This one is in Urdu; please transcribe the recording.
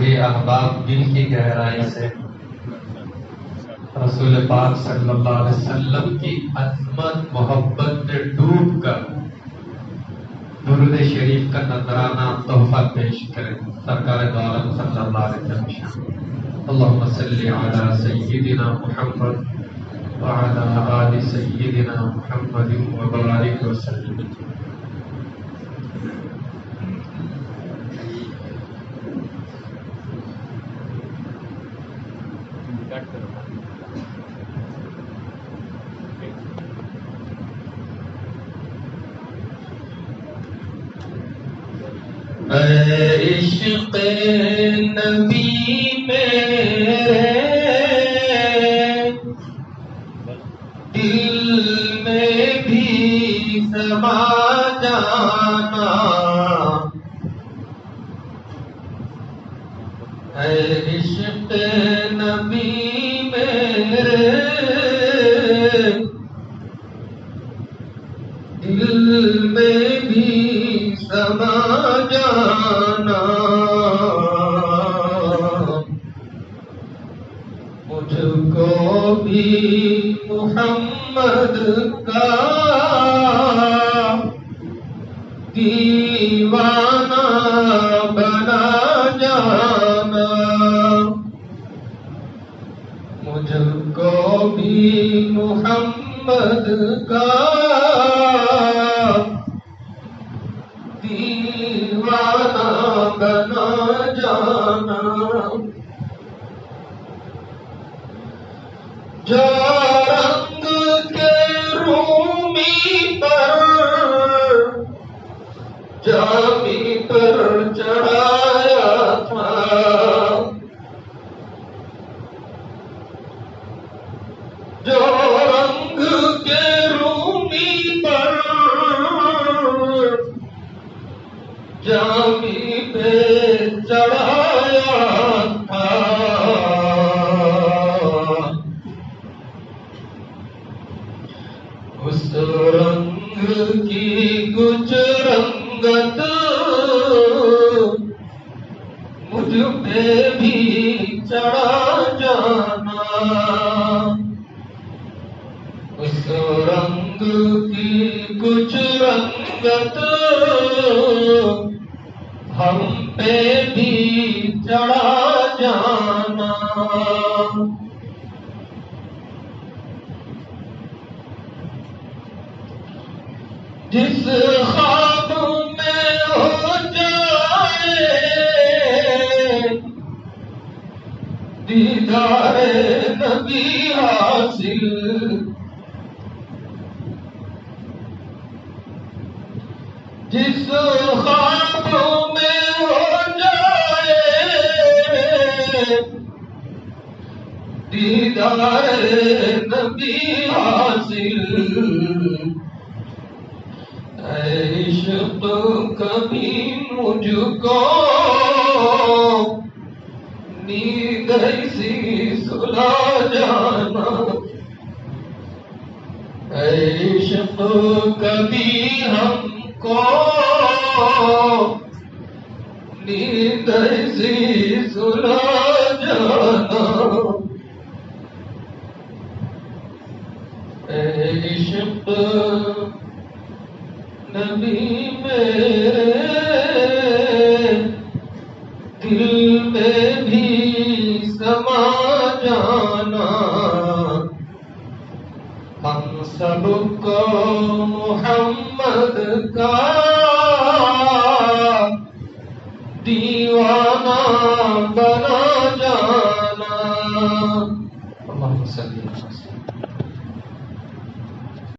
سگے احباب دل کی گہرائی سے رسول پاک صلی اللہ علیہ وسلم کی عظمت محبت میں ڈوب کر درود شریف کا نذرانہ تحفہ پیش کریں. سرکار دو عالم صلی اللہ علیہ وسلم اللہم صلی علی سیدنا محمد وعلی آل سیدنا محمد وبارک وسلم. عشق نبی میرے دل میں بھی سما جانا. عشق نبی میرے دل میں بھی سما جانا. مجھ کو بھی محمد کا دیوانہ بنا جانا. مجھ کو بھی محمد کا دیوانہ بنا جانا. جو رنگ کے رومی پر جامی پر چڑھایا تھا. جو رنگ کے رومی پر جامی پہ چڑھایا تھا. اس رنگ کی کچھ رنگت مجھ پہ بھی چڑھا جانا. اس رنگ کی کچھ رنگت ہم پہ بھی چڑھا جانا. جس خواب میں ہو جائے دیدار نبی حاصل. جس خواب میں ہو جائے دیدار نبی حاصل. عشق کبھی مجھ کو نیند ایسی سلا جانا. عشق کبھی ہم کو نیند ایسی سلا جانا. عشق نبی میرے دل میں بھی سما جانا. ہم سب کو محمد کا دیوانہ